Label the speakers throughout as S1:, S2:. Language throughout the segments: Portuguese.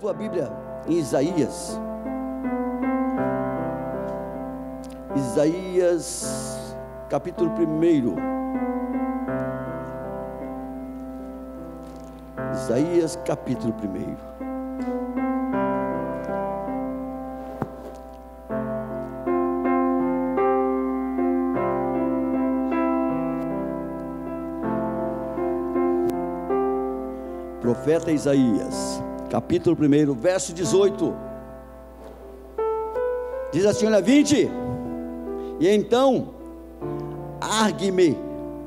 S1: tua Bíblia em Isaías. Isaías, capítulo 1. Isaías, capítulo 1. Profeta Isaías, capítulo 1, verso 18. Diz assim: olha, 20. E então, argue-me,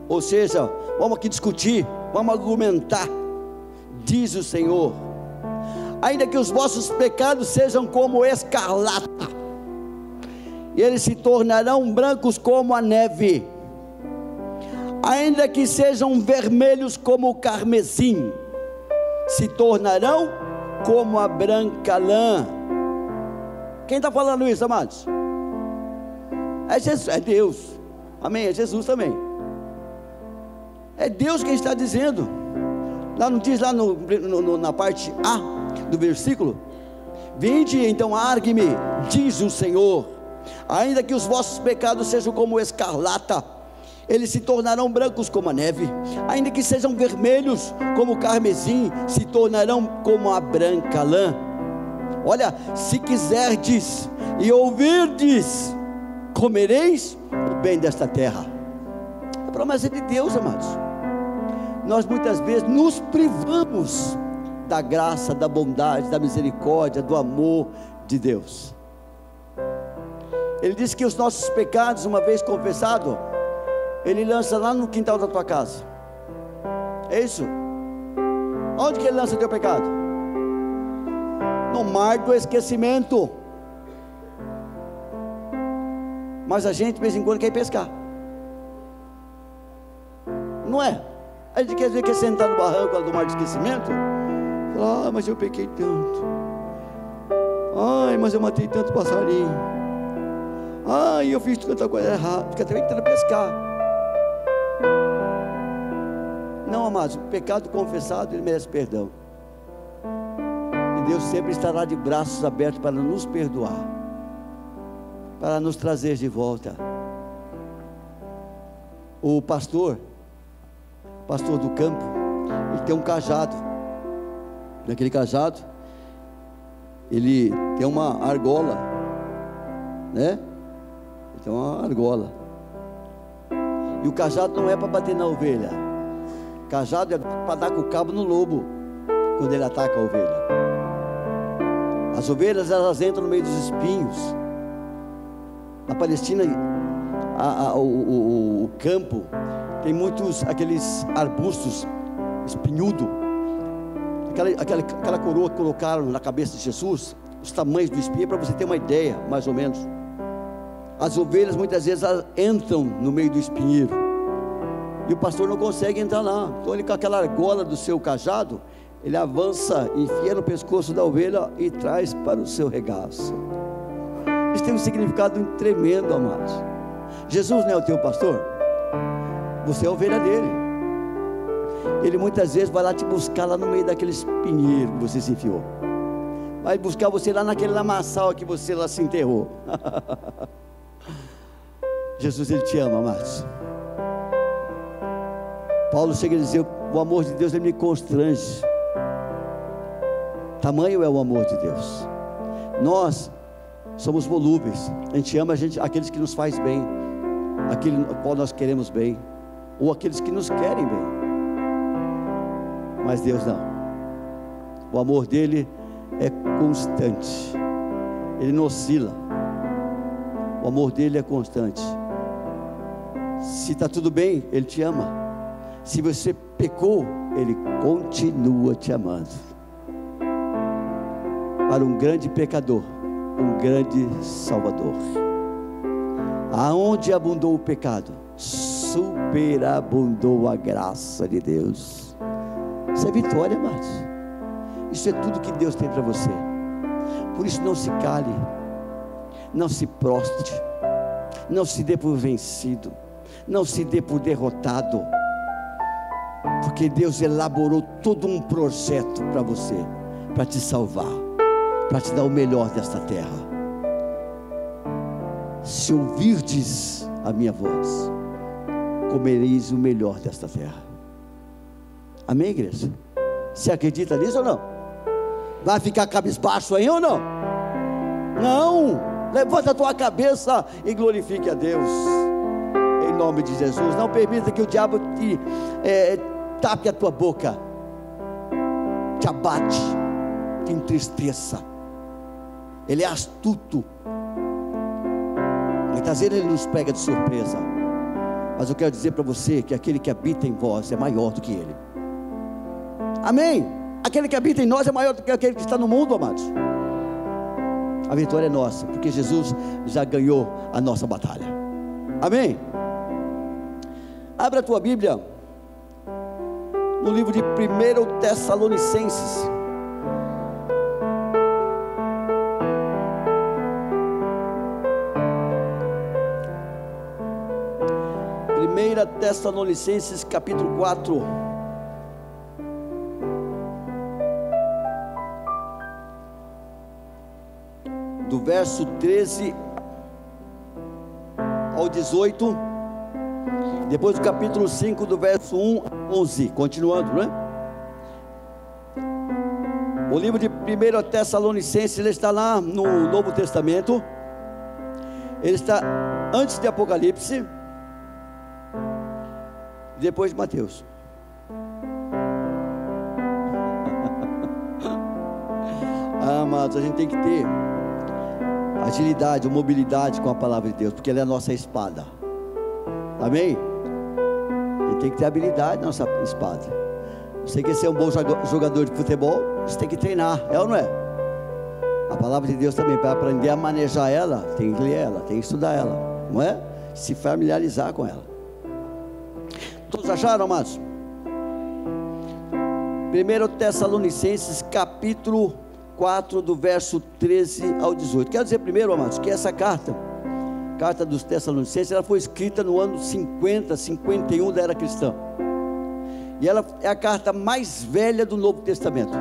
S1: ou seja, vamos aqui discutir, vamos argumentar, diz o Senhor, ainda que os vossos pecados sejam como escarlata, e eles se tornarão brancos como a neve, ainda que sejam vermelhos como o carmesim, se tornarão como a branca lã. Quem está falando isso, amados? É Jesus, é Deus, amém, é Jesus também, é Deus quem está dizendo. Lá não diz, lá na parte A do versículo 20, então argue-me, diz o Senhor, ainda que os vossos pecados sejam como escarlata, eles se tornarão brancos como a neve, ainda que sejam vermelhos como o carmesim, se tornarão como a branca lã. Olha, se quiserdes e ouvirdes, comereis o bem desta terra. É a promessa de Deus, amados. Nós muitas vezes nos privamos da graça, da bondade, da misericórdia, do amor de Deus. Ele diz que os nossos pecados, uma vez confessado, Ele lança lá no quintal da tua casa. É isso? Onde que Ele lança o teu pecado? No mar do esquecimento. Mas a gente de vez em quando quer pescar, não é? A gente quer sentar no barranco lá do mar do esquecimento, falar: mas eu pequei tanto, ai, mas eu matei tanto passarinho, ai, eu fiz tanta coisa errada, fica tentando pescar. Não, amados, o pecado confessado, ele merece perdão, e Deus sempre estará de braços abertos para nos perdoar, para nos trazer de volta. O pastor do campo, ele tem um cajado. Naquele cajado ele tem uma argola, né? Ele tem uma argola, e o cajado não é para bater na ovelha, o cajado é para dar com o cabo no lobo, quando ele ataca a ovelha. As ovelhas, elas entram no meio dos espinhos. Na Palestina, o campo tem muitos aqueles arbustos espinhudos, aquela coroa que colocaram na cabeça de Jesus, os tamanhos do espinho, para você ter uma ideia, mais ou menos. As ovelhas muitas vezes entram no meio do espinheiro, e o pastor não consegue entrar lá. Então ele, com aquela argola do seu cajado, ele avança, enfia no pescoço da ovelha e traz para o seu regaço. Isso tem um significado tremendo, amados. Jesus não é o teu pastor, você é a ovelha dele. Ele muitas vezes vai lá te buscar lá no meio daquele espinheiro que você se enfiou, vai buscar você lá naquele lamaçal que você lá se enterrou. Jesus, Ele te ama, amados. Paulo chega a dizer: o amor de Deus, ele me constrange. Tamanho é o amor de Deus. Nós somos volúveis, a gente ama aqueles que nos faz bem, aquele qual nós queremos bem, ou aqueles que nos querem bem. Mas Deus não. O amor dele é constante, ele não oscila. O amor dele é constante. Se está tudo bem, ele te ama. Se você pecou, ele continua te amando. Para um grande pecador, um grande Salvador. Aonde abundou o pecado, superabundou a graça de Deus. Isso é vitória, amados. Isso é tudo que Deus tem para você. Por isso, não se cale, não se prostre, não se dê por vencido, não se dê por derrotado, porque Deus elaborou todo um projeto para você, para te salvar. para te dar o melhor desta terra. Se ouvirdes a minha voz, comereis o melhor desta terra. Amém, igreja? Você acredita nisso ou não? Vai ficar cabisbaixo aí ou não? Não, levanta a tua cabeça e glorifique a Deus, em nome de Jesus. Não permita que o diabo te tape a tua boca, te abate, te entristeça. Ele é astuto, muitas vezes ele nos pega de surpresa, mas eu quero dizer para você que aquele que habita em vós é maior do que ele. Amém? Aquele que habita em nós é maior do que aquele que está no mundo, amados. A vitória é nossa, porque Jesus já ganhou a nossa batalha. Amém? Abra a tua Bíblia no livro de 1 Tessalonicenses. Tessalonicenses capítulo 4. Do verso 13 ao 18, depois do capítulo 5, do verso 1 a 11, continuando, né? O livro de 1 Tessalonicenses, ele está lá no Novo Testamento, ele está antes de Apocalipse, depois de Mateus. Amados, a gente tem que ter agilidade, mobilidade com a palavra de Deus, porque ela é a nossa espada. Amém? A gente tem que ter habilidade na nossa espada. Você quer ser um bom jogador de futebol, você tem que treinar, é ou não é? A palavra de Deus também, para aprender a manejar ela, tem que ler ela, tem que estudar ela, não é? Se familiarizar com ela. Todos acharam, amados? 1 Tessalonicenses capítulo 4, do verso 13 ao 18. Quero dizer primeiro, amados, que essa carta dos Tessalonicenses, ela foi escrita no ano 50, 51 da era cristã. E ela é a carta mais velha do Novo Testamento.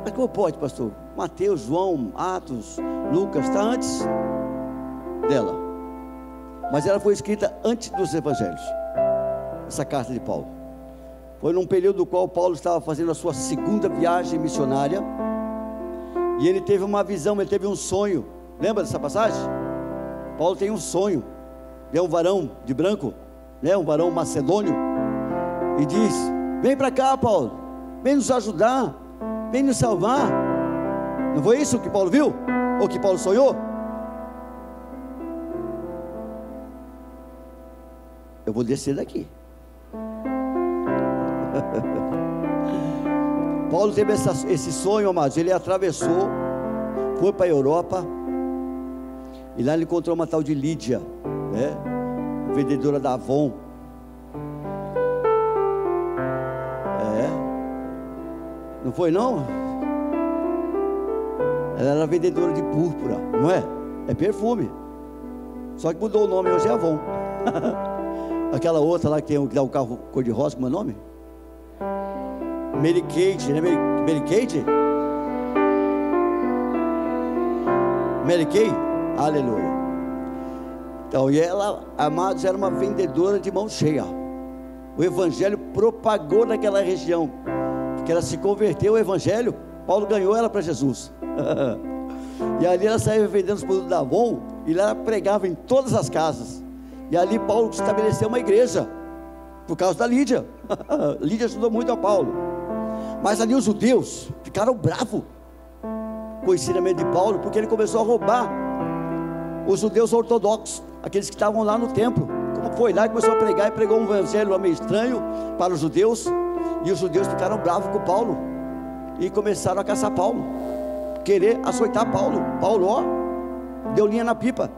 S1: Mas como pode, pastor? Mateus, João, Atos, Lucas, está antes dela. Mas ela foi escrita antes dos evangelhos. Essa carta de Paulo foi num período no qual Paulo estava fazendo a sua segunda viagem missionária, e ele teve uma visão, ele teve um sonho. Lembra dessa passagem? Paulo tem um sonho, vê um varão de branco, né, um varão macedônio, e diz: vem para cá, Paulo, vem nos ajudar, vem nos salvar. Não foi isso que Paulo viu? Ou que Paulo sonhou? Eu vou descer daqui. Paulo teve esse sonho, amados. Ele atravessou, foi para a Europa, e lá ele encontrou uma tal de Lídia, né? Vendedora da Avon. Não foi não? Ela era vendedora de púrpura, não é? É perfume. Só que mudou o nome, hoje é Avon. Aquela outra lá que dá o carro cor-de-rosa, como é o nome? Mary Kate, né? Mary Kate? Mary Kay? Aleluia. Então, e ela, amados, era uma vendedora de mão cheia. O evangelho propagou naquela região, porque ela se converteu ao evangelho. Paulo ganhou ela para Jesus. E ali ela saía vendendo os produtos da Avon, e lá ela pregava em todas as casas. E ali Paulo estabeleceu uma igreja, por causa da Lídia. Lídia ajudou muito a Paulo. Mas ali os judeus ficaram bravos com o ensinamento de Paulo, porque ele começou a roubar os judeus ortodoxos, aqueles que estavam lá no templo. Como foi lá e começou a pregar, e pregou um evangelho meio estranho para os judeus, e os judeus ficaram bravos com Paulo, e começaram a caçar Paulo, querer açoitar Paulo. Paulo, ó, deu linha na pipa.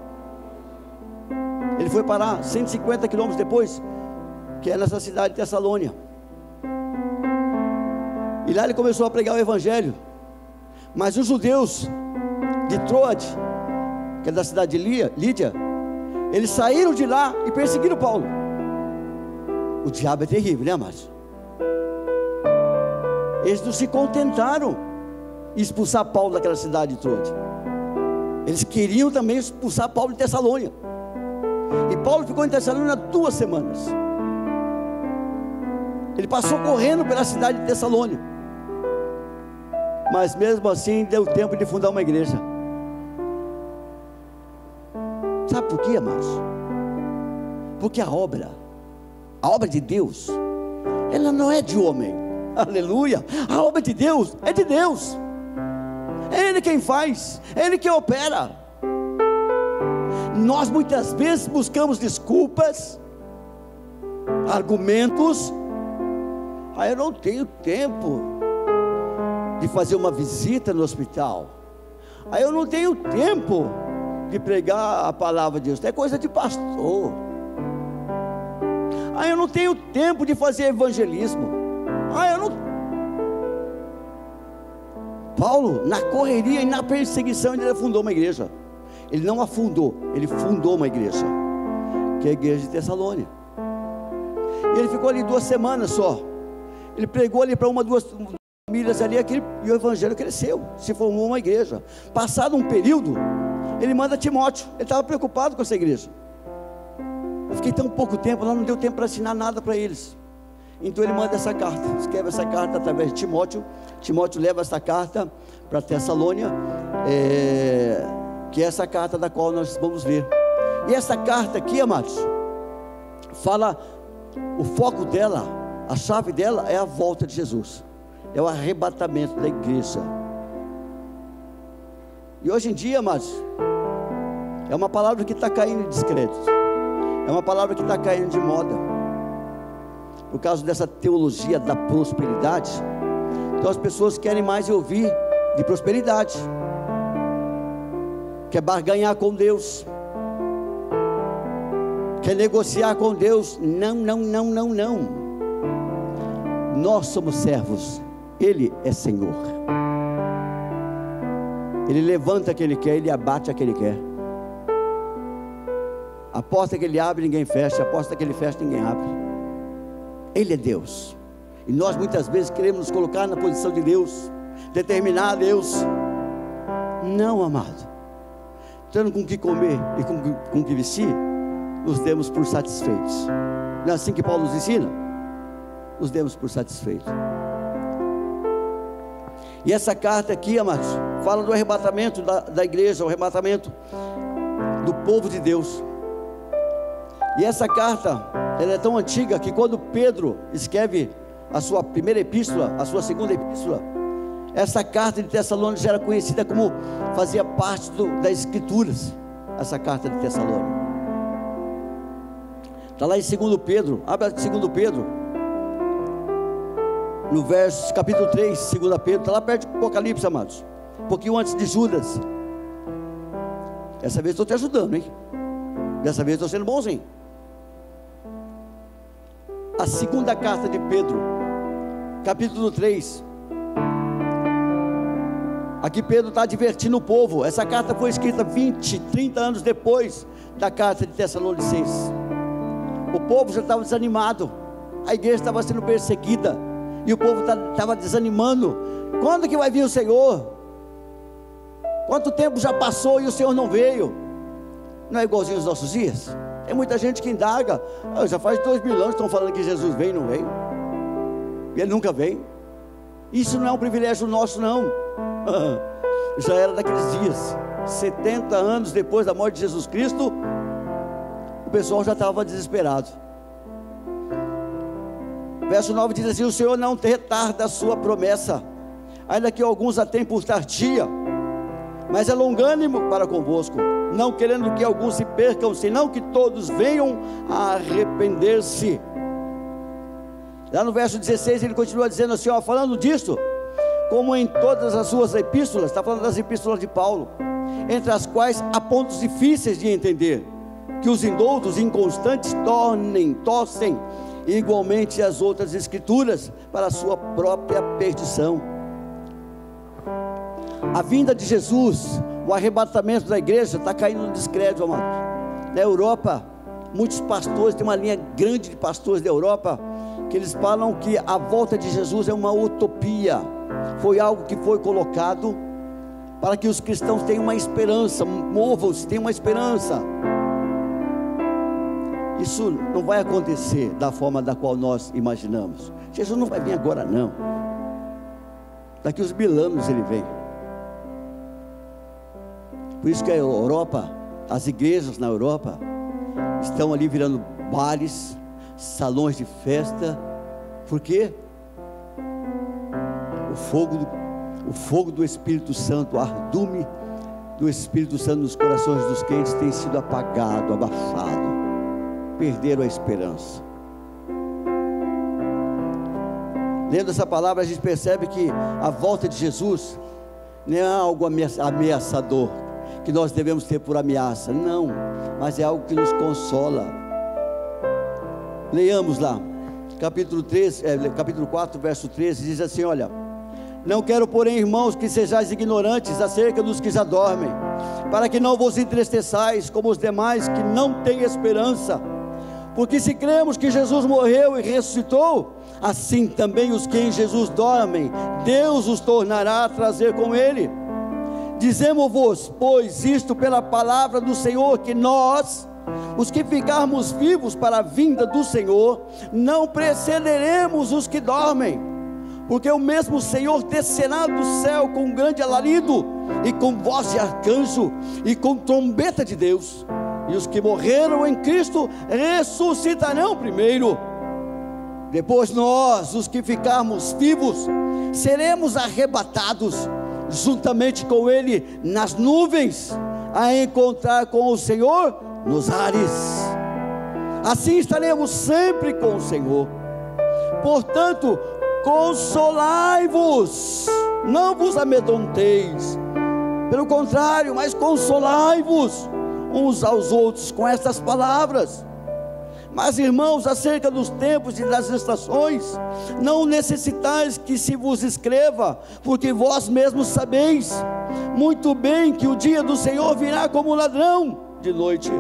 S1: Ele foi parar 150 quilômetros depois, que é nessa cidade de Tessalônia, e lá ele começou a pregar o evangelho. Mas os judeus de Troade, que é da cidade de Lídia, eles saíram de lá e perseguiram Paulo. O diabo é terrível, né, amados? Eles não se contentaram e expulsar Paulo daquela cidade toda. Eles queriam também expulsar Paulo de Tessalônia. E Paulo ficou em Tessalônia 2 semanas. Ele passou correndo pela cidade de Tessalônia. Mas mesmo assim deu tempo de fundar uma igreja. Sabe por quê, amados? Porque a obra de Deus, ela não é de homem. Aleluia. A obra de Deus é de Deus. É Ele quem faz, é Ele quem opera. Nós muitas vezes buscamos desculpas, argumentos. Eu não tenho tempo de fazer uma visita no hospital. Eu não tenho tempo de pregar a palavra de Deus. É coisa de pastor. Eu não tenho tempo de fazer evangelismo. Paulo, na correria e na perseguição, ele fundou uma igreja. Ele não a fundou, ele fundou uma igreja, que é a igreja de Tessalônia. E ele ficou ali 2 semanas só. Ele pregou ali para 2 famílias ali, e o evangelho cresceu, se formou uma igreja. Passado um período, ele manda Timóteo. Ele estava preocupado com essa igreja. Eu fiquei tão pouco tempo lá, não deu tempo para ensinar nada para eles. Então ele manda essa carta, escreve essa carta através de Timóteo. Timóteo leva essa carta para Tessalônia, que é essa carta da qual nós vamos ler. E essa carta aqui, amados, fala, o foco dela, a chave dela é a volta de Jesus, é o arrebatamento da igreja. E hoje em dia, amados, é uma palavra que está caindo em descrédito, é uma palavra que está caindo de moda, por causa dessa teologia da prosperidade. Então as pessoas querem mais ouvir de prosperidade, quer barganhar com Deus, quer negociar com Deus. Não. Nós somos servos, Ele é Senhor. Ele levanta a quem Ele quer, Ele abate a quem Ele quer. A porta que Ele abre, ninguém fecha. A porta que Ele fecha, ninguém abre. Ele é Deus. E nós muitas vezes queremos nos colocar na posição de Deus, determinar a Deus. Não, amado. Tendo com o que comer e com o que vestir, nos demos por satisfeitos. Não é assim que Paulo nos ensina? Nos demos por satisfeitos. E essa carta aqui, amados, fala do arrebatamento da igreja, o arrebatamento do povo de Deus. E essa carta, ela é tão antiga que quando Pedro escreve a sua primeira epístola, a sua segunda epístola, essa carta de Tessalônica já era conhecida como, fazia parte das escrituras, essa carta de Tessalônica. Está lá em 2 Pedro, abre 2 Pedro, no verso, capítulo 3, 2 Pedro, está lá perto do Apocalipse, amados, um pouquinho antes de Judas. Dessa vez estou te ajudando, hein? Dessa vez estou sendo bonzinho. A segunda carta de Pedro, capítulo 3. Aqui Pedro está advertindo o povo. Essa carta foi escrita 20, 30 anos depois da carta de Tessalonicenses. O povo já estava desanimado, a igreja estava sendo perseguida, e o povo estava desanimando. Quando que vai vir o Senhor? Quanto tempo já passou e o Senhor não veio? Não é igualzinho aos nossos dias? Tem muita gente que indaga, já faz 2000 anos que estão falando que Jesus vem e não vem, e Ele nunca vem. Isso não é um privilégio nosso, não. Já era daqueles dias, 70 anos depois da morte de Jesus Cristo, o pessoal já estava desesperado. Verso 9 diz assim: o Senhor não retarda a sua promessa, ainda que alguns a tenham por tardia, mas é longânimo para convosco, não querendo que alguns se percam, senão que todos venham a arrepender-se. Lá no verso 16 ele continua dizendo assim, falando disso, como em todas as suas epístolas, está falando das epístolas de Paulo, entre as quais há pontos difíceis de entender, que os indoutos inconstantes tossem igualmente as outras escrituras para a sua própria perdição. A vinda de Jesus, o arrebatamento da igreja está caindo no descrédito, amado. Na Europa, muitos pastores, tem uma linha grande de pastores da Europa, que eles falam que a volta de Jesus é uma utopia, foi algo que foi colocado para que os cristãos tenham uma esperança, movam-se, tenham uma esperança. Isso não vai acontecer da forma da qual nós imaginamos. Jesus não vai vir agora não, daqui uns 1000 anos ele vem. Por isso que a Europa, as igrejas na Europa estão ali virando bares, salões de festa. Por quê? O fogo do Espírito Santo, o ardume do Espírito Santo nos corações dos crentes tem sido apagado, abafado. Perderam a esperança. Lendo essa palavra, a gente percebe que a volta de Jesus não é algo ameaçador, que nós devemos ter por ameaça, não, mas é algo que nos consola. Leiamos lá, capítulo 4, verso 13, diz assim: olha, não quero, porém, irmãos, que sejais ignorantes acerca dos que já dormem, para que não vos entristeçais como os demais que não têm esperança. Porque se cremos que Jesus morreu e ressuscitou, assim também os que em Jesus dormem, Deus os tornará a trazer com Ele. Dizemos-vos, pois, isto pela palavra do Senhor, que nós, os que ficarmos vivos para a vinda do Senhor, não precederemos os que dormem. Porque o mesmo Senhor descerá do céu com um grande alarido, e com voz de arcanjo, e com trombeta de Deus. E os que morreram em Cristo ressuscitarão primeiro. Depois nós, os que ficarmos vivos, seremos arrebatados juntamente com Ele nas nuvens, a encontrar com o Senhor nos ares. Assim estaremos sempre com o Senhor. Portanto, consolai-vos, não vos amedronteis, pelo contrário, mas consolai-vos uns aos outros com estas palavras. Mas, irmãos, acerca dos tempos e das estações, não necessitais que se vos escreva, porque vós mesmos sabeis muito bem que o dia do Senhor virá como ladrão de noite.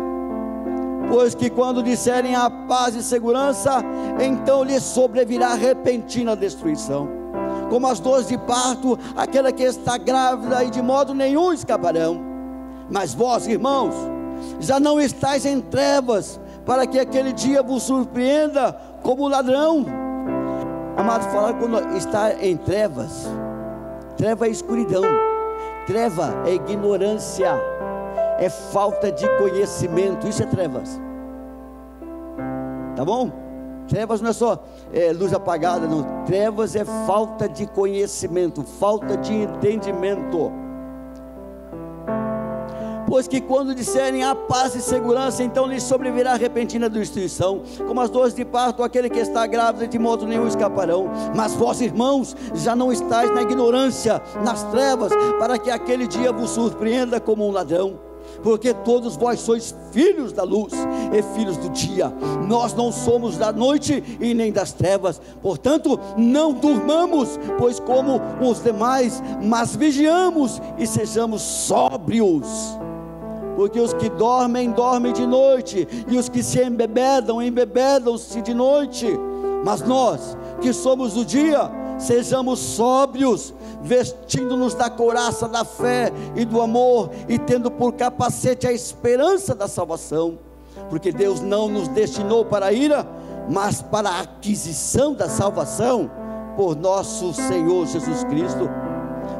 S1: Pois que quando disserem a paz e segurança, então lhes sobrevirá repentina destruição, como as dores de parto, aquela que está grávida, e de modo nenhum escaparão. Mas vós, irmãos, já não estáis em trevas, para que aquele dia vos surpreenda como ladrão. Amado, falar quando está em trevas, treva é escuridão, treva é ignorância, é falta de conhecimento, isso é trevas, tá bom? Trevas não é só luz apagada, não, trevas é falta de conhecimento, falta de entendimento. Pois que quando disserem a paz e segurança, então lhes sobrevirá repentina destruição, como as dores de parto, aquele que está grávido, de modo nenhum escaparão. Mas vós, irmãos, já não estáis na ignorância, nas trevas, para que aquele dia vos surpreenda como um ladrão. Porque todos vós sois filhos da luz e filhos do dia. Nós não somos da noite e nem das trevas. Portanto, não durmamos, pois como os demais, mas vigiamos e sejamos sóbrios. Porque os que dormem, dormem de noite, e os que se embebedam, embebedam-se de noite. Mas nós, que somos do dia, sejamos sóbrios, vestindo-nos da couraça da fé e do amor, e tendo por capacete a esperança da salvação. Porque Deus não nos destinou para a ira, mas para a aquisição da salvação, por nosso Senhor Jesus Cristo.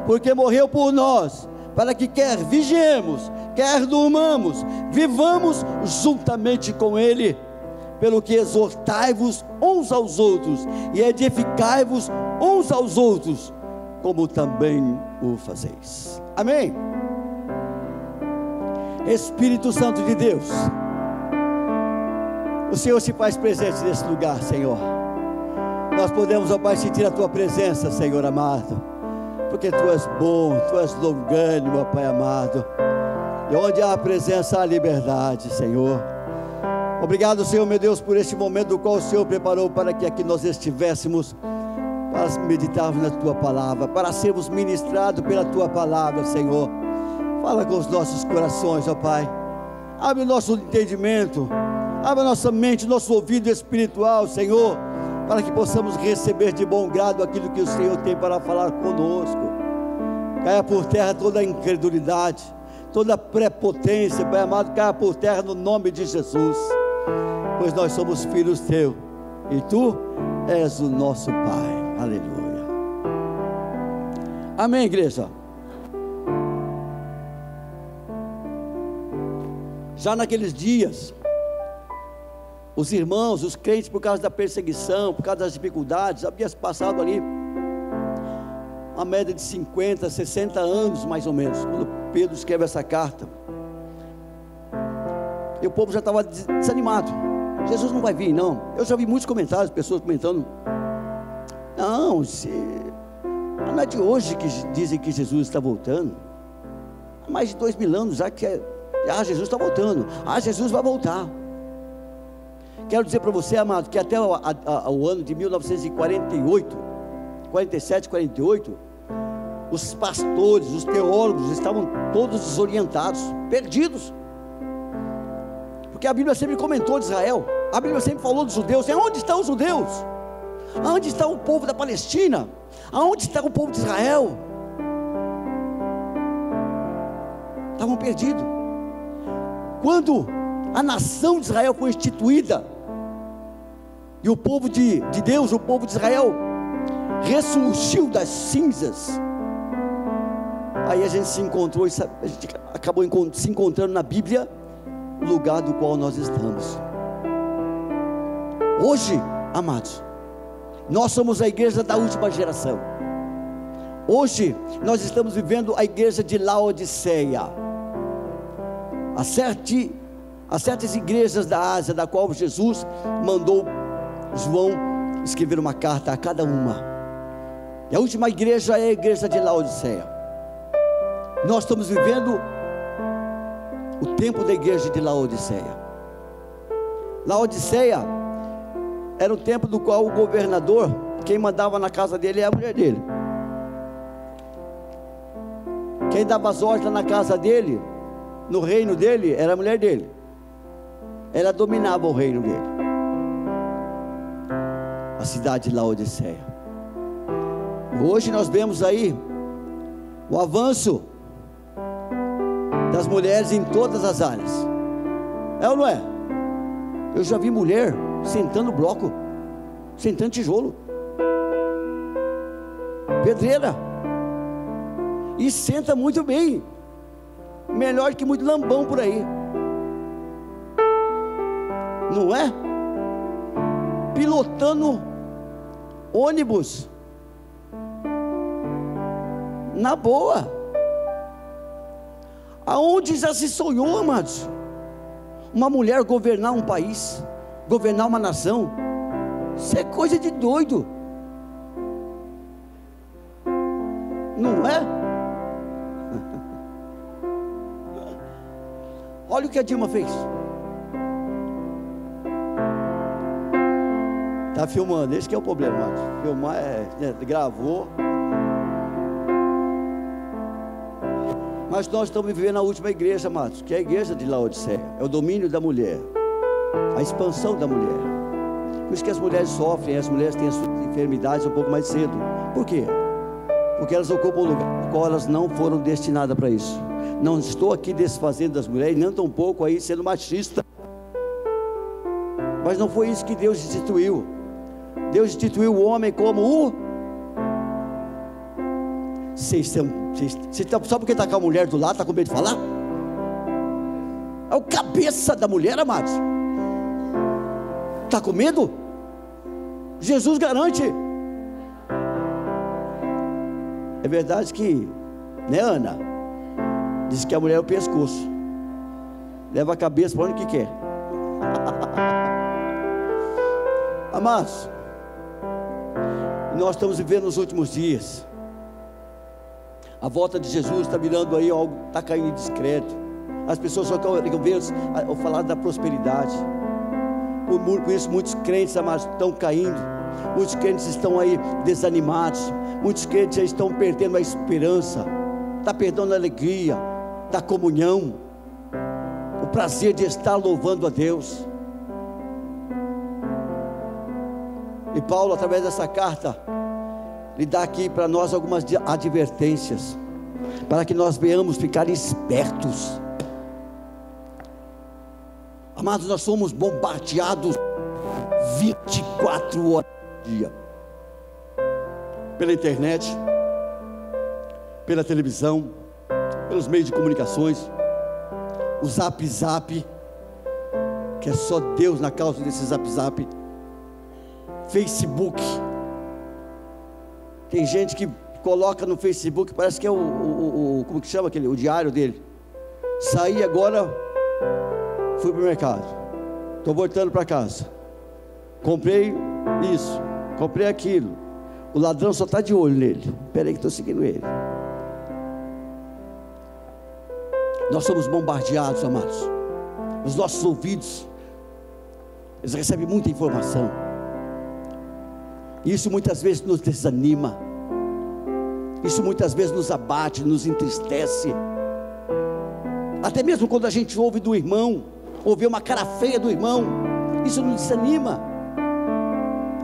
S1: Porque morreu por nós, para que quer vigiemos, quer durmamos, vivamos juntamente com Ele. Pelo que exortai-vos uns aos outros, e edificai-vos uns aos outros, como também o fazeis. Amém? Espírito Santo de Deus, o Senhor se faz presente nesse lugar, Senhor. Nós podemos, ó Pai, sentir a Tua presença, Senhor amado, porque Tu és bom, Tu és longânimo, ó Pai amado, e onde há a presença há a liberdade, Senhor. Obrigado, Senhor meu Deus, por este momento do qual o Senhor preparou para que aqui nós estivéssemos, para meditarmos na Tua palavra, para sermos ministrados pela Tua palavra, Senhor. Fala com os nossos corações, ó Pai. Abre o nosso entendimento, abre a nossa mente, nosso ouvido espiritual, Senhor, para que possamos receber de bom grado aquilo que o Senhor tem para falar conosco. Caia por terra toda a incredulidade, toda a prepotência, Pai amado, caia por terra no nome de Jesus, pois nós somos filhos teus, e Tu és o nosso Pai. Aleluia. Amém, igreja. Já naqueles dias, os irmãos, os crentes, por causa da perseguição, por causa das dificuldades, havia passado ali uma média de 50, 60 anos mais ou menos, quando Pedro escreve essa carta, e o povo já estava desanimado. Jesus não vai vir não. Eu já vi muitos comentários, pessoas comentando, não é de hoje que dizem que Jesus está voltando, há mais de 2000 anos já que Jesus está voltando, Jesus vai voltar. Quero dizer para você, amado, que até o ano de 1948, 47, 48, os pastores, os teólogos estavam todos desorientados, perdidos, porque a Bíblia sempre comentou de Israel, a Bíblia sempre falou dos judeus. Onde estão os judeus? Onde está o povo da Palestina? Aonde está o povo de Israel? Estavam perdidos. Quando a nação de Israel foi instituída, e o povo de Deus, o povo de Israel, ressurgiu das cinzas, aí a gente se encontrou, a gente acabou se encontrando na Bíblia, o lugar do qual nós estamos. Hoje, amados, nós somos a igreja da última geração. Hoje, nós estamos vivendo a igreja de Laodiceia. Há certas igrejas da Ásia, da qual Jesus mandou João escrever uma carta a cada uma, e a última igreja é a igreja de Laodiceia. Nós estamos vivendo o tempo da igreja de Laodiceia. Laodiceia era o tempo do qual o governador, quem mandava na casa dele é a mulher dele, quem dava as ordens na casa dele, no reino dele, era a mulher dele. Ela dominava o reino dele, a cidade de Laodiceia. E hoje nós vemos aí o avanço das mulheres em todas as áreas. É ou não é? Eu já vi mulher sentando bloco, sentando tijolo, pedreira, e senta muito bem, melhor que muito lambão por aí, não é? Pilotando ônibus, na boa. Aonde já se sonhou, amados, uma mulher governar um país, governar uma nação? Isso é coisa de doido, não é? Olha o que a Dilma fez. Está filmando, esse que é o problema, amados. Filmar gravou. Mas nós estamos vivendo a última igreja, amados, que é a igreja de Laodiceia. É o domínio da mulher, a expansão da mulher. Por isso que as mulheres sofrem, as mulheres têm as suas enfermidades um pouco mais cedo. Por quê? Porque elas ocupam o lugar no qual elas não foram destinadas para isso. Não estou aqui desfazendo das mulheres, nem tampouco aí sendo machista, mas não foi isso que Deus instituiu. Deus instituiu o homem como o... Sabe por que está com a mulher do lado? Está com medo de falar? É o cabeça da mulher, amados. Está com medo? Jesus garante. É verdade que, né, Ana? Diz que a mulher é o pescoço, leva a cabeça para onde que quer. Amados, nós estamos vivendo os últimos dias. A volta de Jesus está virando aí algo, está caindo em descrédito. As pessoas só estão vendo falar da prosperidade. Por isso muitos crentes, amados, estão caindo. Muitos crentes estão aí desanimados. Muitos crentes já estão perdendo a esperança, está perdendo a alegria da comunhão, o prazer de estar louvando a Deus. E Paulo, através dessa carta, lhe dá aqui para nós algumas advertências, para que nós venhamos ficar espertos. Amados, nós somos bombardeados 24 horas por dia, pela internet, pela televisão, pelos meios de comunicações, o Zap, que é só Deus na causa desse Zap, Facebook. Tem gente que coloca no Facebook, parece que é como que chama aquele, o diário dele. Saí agora, fui para o mercado, estou voltando para casa, comprei isso, comprei aquilo, o ladrão só está de olho nele. Espera aí que estou seguindo ele. Nós somos bombardeados, amados. Os nossos ouvidos, eles recebem muita informação. Isso muitas vezes nos desanima. Isso muitas vezes nos abate, nos entristece. Até mesmo quando a gente ouve do irmão, ouve uma cara feia do irmão, isso nos desanima.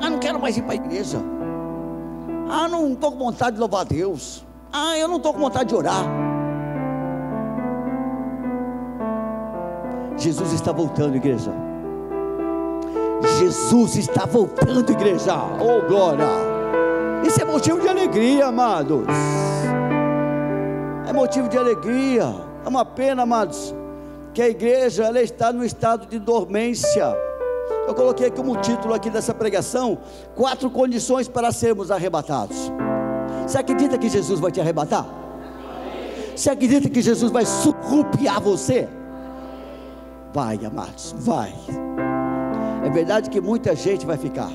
S1: Ah, não quero mais ir para a igreja. Ah, não estou com vontade de louvar a Deus. Ah, eu não estou com vontade de orar. Jesus está voltando, igreja. Jesus está voltando, igreja. Oh, glória. Isso é motivo de alegria, amados. É motivo de alegria. É uma pena, amados, que a igreja, ela está no estado de dormência. Eu coloquei aqui como título aqui dessa pregação: 4 condições para sermos arrebatados. Você acredita que Jesus vai te arrebatar? Você acredita que Jesus vai surrupiar você? Vai, amados, vai. É verdade que muita gente vai ficar,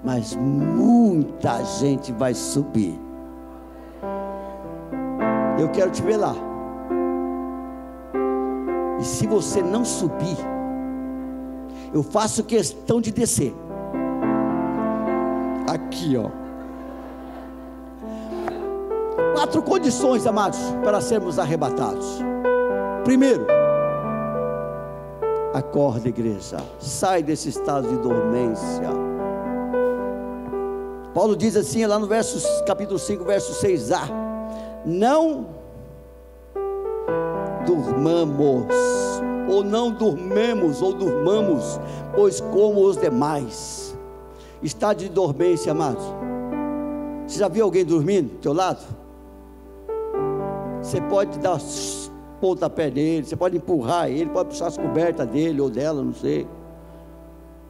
S1: mas muita gente vai subir. Eu quero te ver lá. E se você não subir, eu faço questão de descer aqui, ó. 4 condições, amados, para sermos arrebatados. Primeiro, acorda, igreja. Sai desse estado de dormência. Paulo diz assim, lá no capítulo 5, verso 6a: não durmamos, ou não dormemos, ou durmamos, pois como os demais. Estado de dormência, amados. Você já viu alguém dormindo do teu lado? Você pode dar pontapé nele, você pode empurrar ele, pode puxar as cobertas dele ou dela, não sei.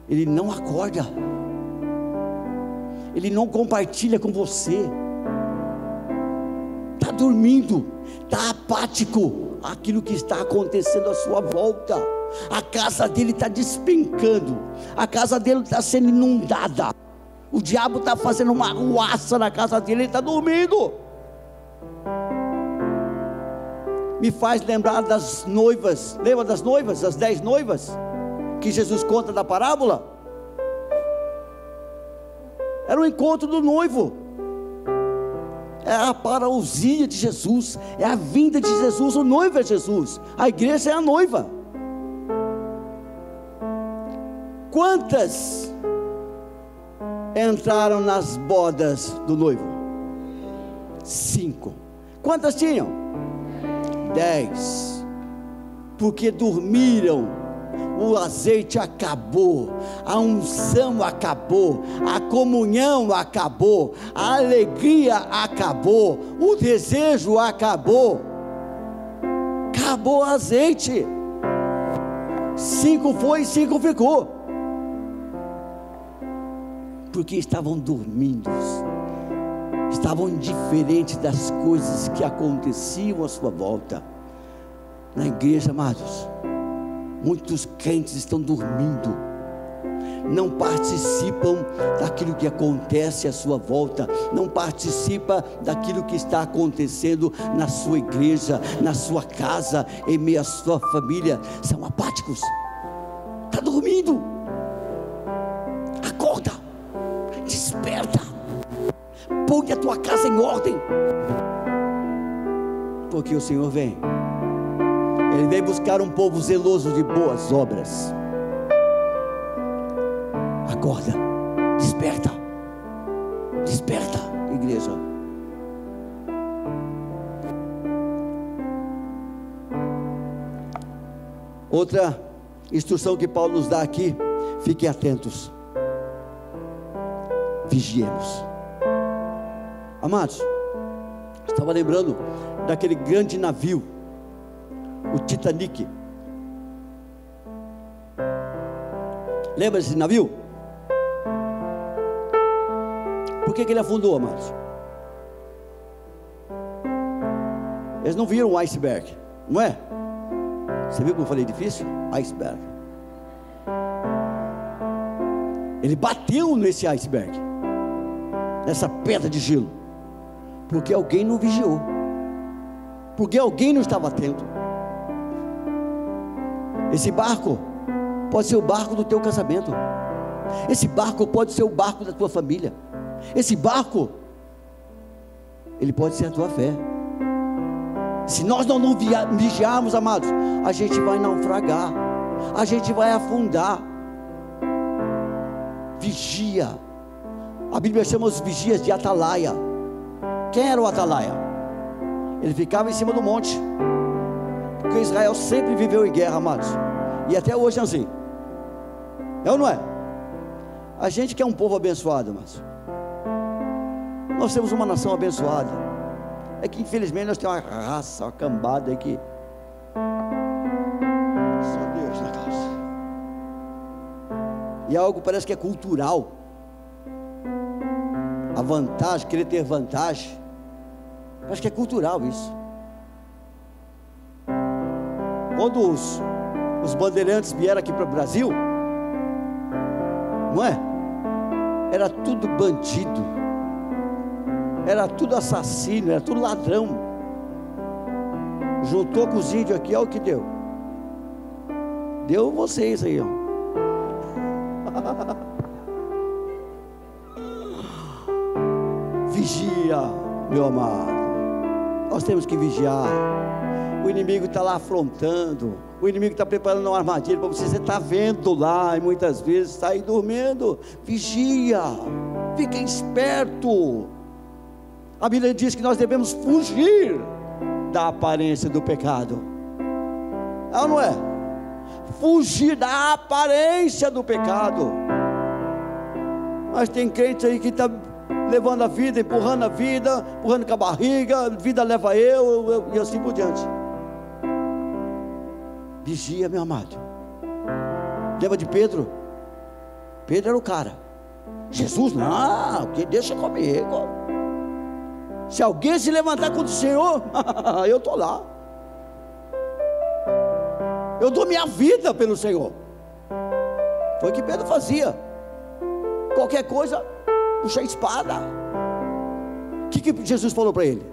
S1: Ele não acorda, ele não compartilha com você, está dormindo, está apático àquilo que está acontecendo à sua volta. A casa dele está despencando, a casa dele está sendo inundada, o diabo está fazendo uma ruaça na casa dele, ele está dormindo. Me faz lembrar das noivas. Lembra das noivas, das 10 noivas que Jesus conta da parábola? Era o encontro do noivo, é a parousia de Jesus, é a vinda de Jesus. O noivo é Jesus, a igreja é a noiva. Quantas entraram nas bodas do noivo? 5. Quantas tinham? 10, porque dormiram. O azeite acabou, a unção acabou, a comunhão acabou, a alegria acabou, o desejo acabou, acabou o azeite. 5 foi e 5 ficou, porque estavam dormindo, estavam indiferentes das coisas que aconteciam à sua volta. Na igreja, amados, muitos crentes estão dormindo, não participam daquilo que acontece à sua volta, não participa daquilo que está acontecendo na sua igreja, na sua casa, em meio à sua família. São apáticos, está dormindo. Acorda, desperta, põe a tua casa em ordem, porque o Senhor vem. Ele vem buscar um povo zeloso de boas obras. Acorda, Desperta, desperta, igreja. Outra instrução que Paulo nos dá aqui: fiquem atentos, vigiemos. Amados, estava lembrando daquele grande navio, o Titanic. Lembra desse navio? Por que ele afundou, amados? Eles não viram um iceberg, não é? Você viu como eu falei difícil? Iceberg. Ele bateu nesse iceberg, nessa pedra de gelo, porque alguém não vigiou, porque alguém não estava atento. Esse barco pode ser o barco do teu casamento, esse barco pode ser o barco da tua família, esse barco, ele pode ser a tua fé. Se nós não vigiarmos, amados, a gente vai naufragar, a gente vai afundar. Vigia. A Bíblia chama os vigias de atalaia. Quem era o atalaia? Ele ficava em cima do monte, porque Israel sempre viveu em guerra, amados, e até hoje é assim. É ou não é? A gente que é um povo abençoado, mas nós temos uma nação abençoada. É que infelizmente nós temos uma raça, uma cambada aí que só Deus na causa. E algo parece que é cultural. A vantagem, querer ter vantagem, parece que é cultural isso. Quando os bandeirantes vieram aqui para o Brasil, não é? Era tudo bandido, era tudo assassino, era tudo ladrão. Juntou com os índios aqui, olha o que deu. Deu vocês aí, ó. Vigia, meu amado. Nós temos que vigiar. O inimigo está lá afrontando, o inimigo está preparando uma armadilha para você. Você está vendo lá, e muitas vezes está aí dormindo. Vigia, fica esperto. A Bíblia diz que nós devemos fugir da aparência do pecado. É ou não é? Fugir da aparência do pecado. Mas tem crente aí que está levando a vida, empurrando com a barriga, a vida leva eu e assim por diante. Vigia, meu amado. Lembra de Pedro? Pedro era o cara. Jesus, não, que deixa comigo. Se alguém se levantar contra o Senhor, eu estou lá. Eu dou minha vida pelo Senhor. Foi o que Pedro fazia. Qualquer coisa, puxa a espada. O que Jesus falou para ele?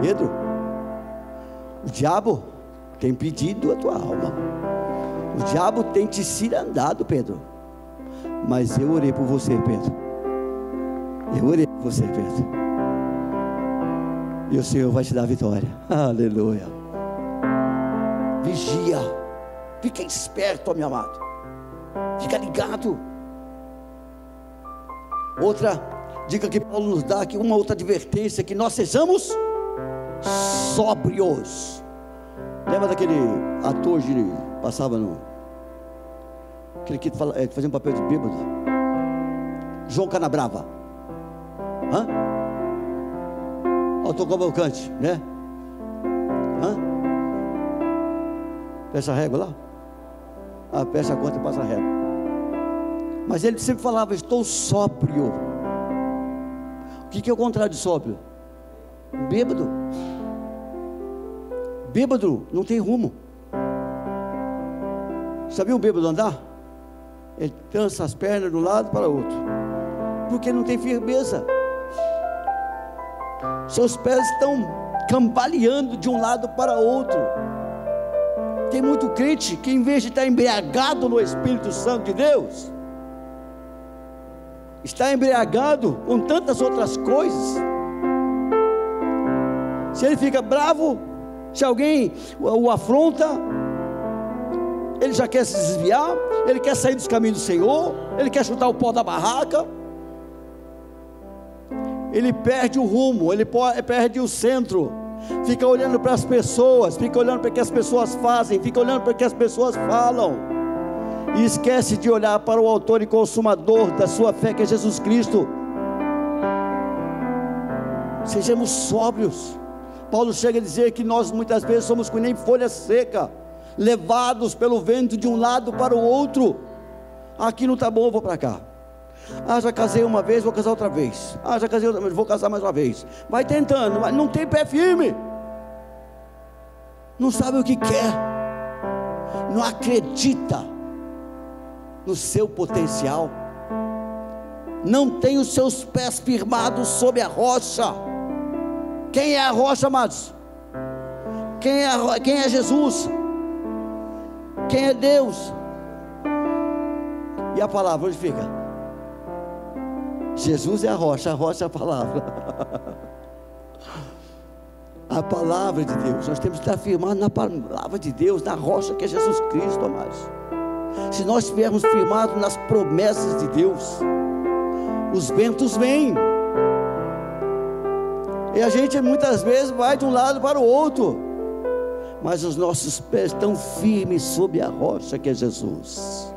S1: Pedro, o diabo tem pedido a tua alma. O diabo tem te cirandado, Pedro. Mas eu orei por você, Pedro. Eu orei por você, Pedro. E o Senhor vai te dar a vitória. Aleluia. Vigia. Fica esperto, meu amado. Fica ligado. Outra dica que Paulo nos dá aqui, uma outra advertência, que nós sejamos sóbrios. Lembra daquele ator que passava no... aquele que fazia um papel de bêbado? João Canabrava. Hã? Autor Cavalcante, né? Hã? Peça a régua lá? Ah, peça a conta e passa a régua. Mas ele sempre falava, estou sóbrio. O que é o contrário de sóbrio? Bêbado. Bêbado não tem rumo. Sabia um bêbado andar? Ele trança as pernas de um lado para o outro, porque não tem firmeza. Seus pés estão cambaleando de um lado para outro. Tem muito crente que, em vez de estar embriagado no Espírito Santo de Deus, está embriagado com tantas outras coisas. Se ele fica bravo, se alguém o afronta, ele já quer se desviar, ele quer sair dos caminhos do Senhor, ele quer chutar o pó da barraca, ele perde o rumo, ele perde o centro, fica olhando para as pessoas, fica olhando para o que as pessoas fazem, fica olhando para o que as pessoas falam, e esquece de olhar para o autor e consumador da sua fé, que é Jesus Cristo. Sejamos sóbrios. Paulo chega a dizer que nós muitas vezes somos como nem folha seca, levados pelo vento de um lado para o outro. Aqui não está bom, eu vou para cá. Já casei uma vez, vou casar outra vez. Já casei outra vez, vou casar mais uma vez. Vai tentando, mas não tem pé firme, não sabe o que quer, não acredita no seu potencial, não tem os seus pés firmados sobre a rocha. Quem é a rocha, amados? Quem é Jesus? Quem é Deus? E a palavra onde fica? Jesus é a rocha é a palavra. A palavra de Deus, nós temos que estar firmados na palavra de Deus, na rocha que é Jesus Cristo, amados. Se nós estivermos firmados nas promessas de Deus, os ventos vêm, e a gente muitas vezes vai de um lado para o outro, mas os nossos pés estão firmes sobre a rocha que é Jesus.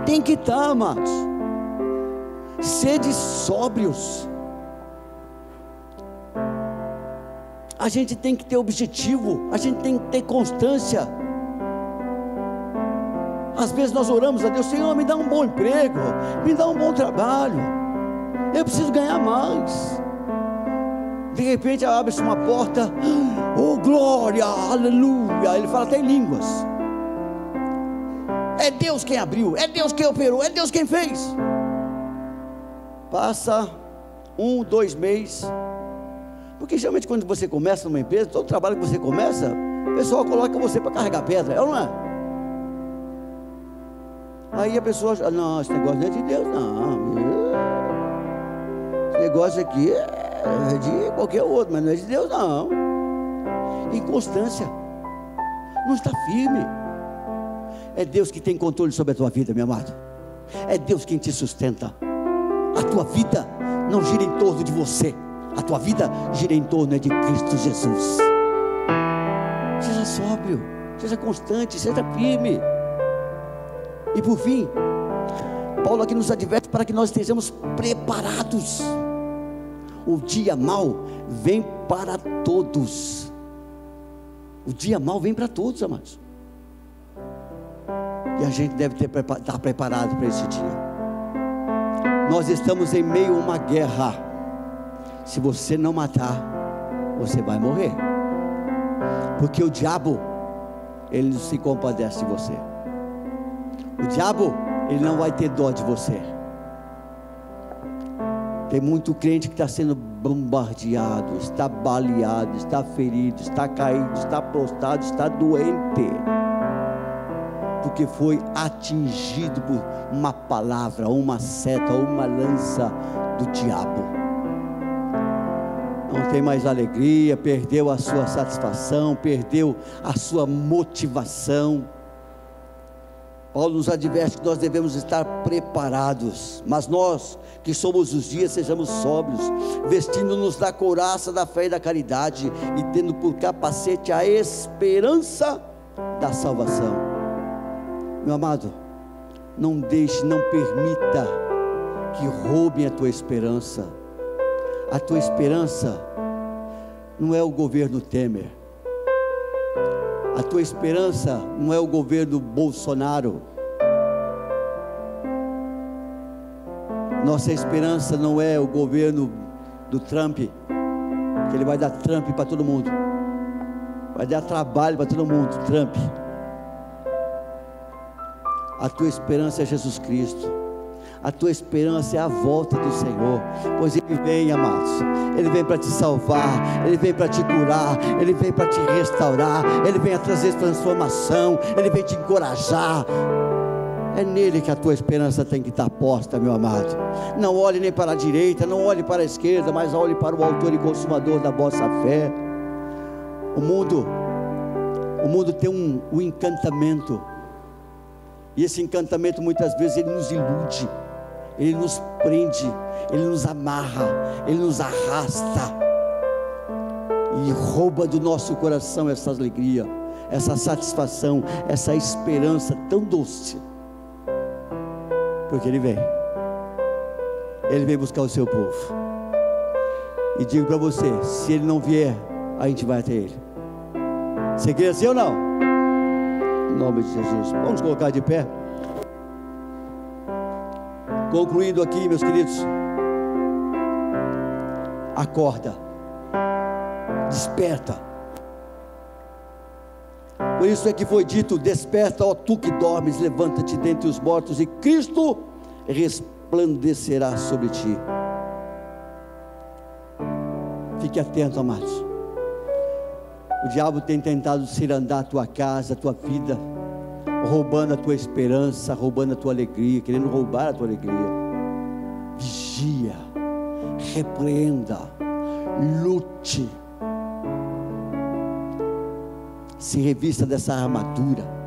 S1: Tem que estar, amados. Sede sóbrios. A gente tem que ter objetivo, a gente tem que ter constância. Às vezes nós oramos a Deus: Senhor, me dá um bom emprego, me dá um bom trabalho, eu preciso ganhar mais. De repente abre-se uma porta, oh glória, aleluia, ele fala até em línguas. É Deus quem abriu, é Deus quem operou, é Deus quem fez. Passa 1, 2 meses, porque geralmente quando você começa numa empresa, todo trabalho que você começa, o pessoal coloca você para carregar pedra, é ou não é? Aí a pessoa, não, esse negócio não é de Deus não, esse negócio aqui é de qualquer outro, mas não é de Deus não. Inconstância, não está firme. É Deus que tem controle sobre a tua vida, meu amado. É Deus quem te sustenta. A tua vida não gira em torno de você, a tua vida gira em torno de Cristo Jesus. Seja sóbrio, seja constante, seja firme. E por fim, Paulo aqui nos adverte para que nós estejamos preparados. O dia mau vem para todos. O dia mau vem para todos, amados. E a gente deve estar preparado para esse dia. Nós estamos em meio a uma guerra. Se você não matar, você vai morrer. Porque o diabo, ele não se compadece de você. O diabo, ele não vai ter dó de você. Tem muito crente que está sendo bombardeado, está baleado, está ferido, está caído, está prostrado, está doente, porque foi atingido por uma palavra, uma seta, uma lança do diabo. Não tem mais alegria, perdeu a sua satisfação, perdeu a sua motivação. Paulo nos adverte que nós devemos estar preparados, mas nós que somos os dias, sejamos sóbrios, vestindo-nos da couraça da fé e da caridade, e tendo por capacete a esperança da salvação. Meu amado, não deixe, não permita que roubem a tua esperança. A tua esperança não é o governo Temer, a tua esperança não é o governo Bolsonaro, nossa esperança não é o governo do Trump, que ele vai dar Trump para todo mundo, vai dar trabalho para todo mundo, Trump. A tua esperança é Jesus Cristo. A tua esperança é a volta do Senhor, pois Ele vem, amados. Ele vem para te salvar, Ele vem para te curar, Ele vem para te restaurar, Ele vem a trazer transformação, Ele vem te encorajar. É nele que a tua esperança tem que estar posta, meu amado. Não olhe nem para a direita, não olhe para a esquerda, mas olhe para o autor e consumador da vossa fé. O mundo tem um encantamento E esse encantamento muitas vezes ele nos ilude, ele nos prende, ele nos amarra, ele nos arrasta e rouba do nosso coração essa alegria, essa satisfação, essa esperança tão doce. Porque ele vem buscar o seu povo. E digo para você, se ele não vier, a gente vai até ele. Você quer assim ou não? Em nome de Jesus. Vamos colocar de pé. Concluindo aqui, meus queridos, acorda, desperta. Por isso é que foi dito: desperta, ó tu que dormes, levanta-te dentre os mortos, e Cristo resplandecerá sobre ti. Fique atento, amados. O diabo tem tentado cirandar a tua casa, a tua vida, roubando a tua esperança, roubando a tua alegria, querendo roubar a tua alegria. Vigia, repreenda, lute, se revista dessa armadura.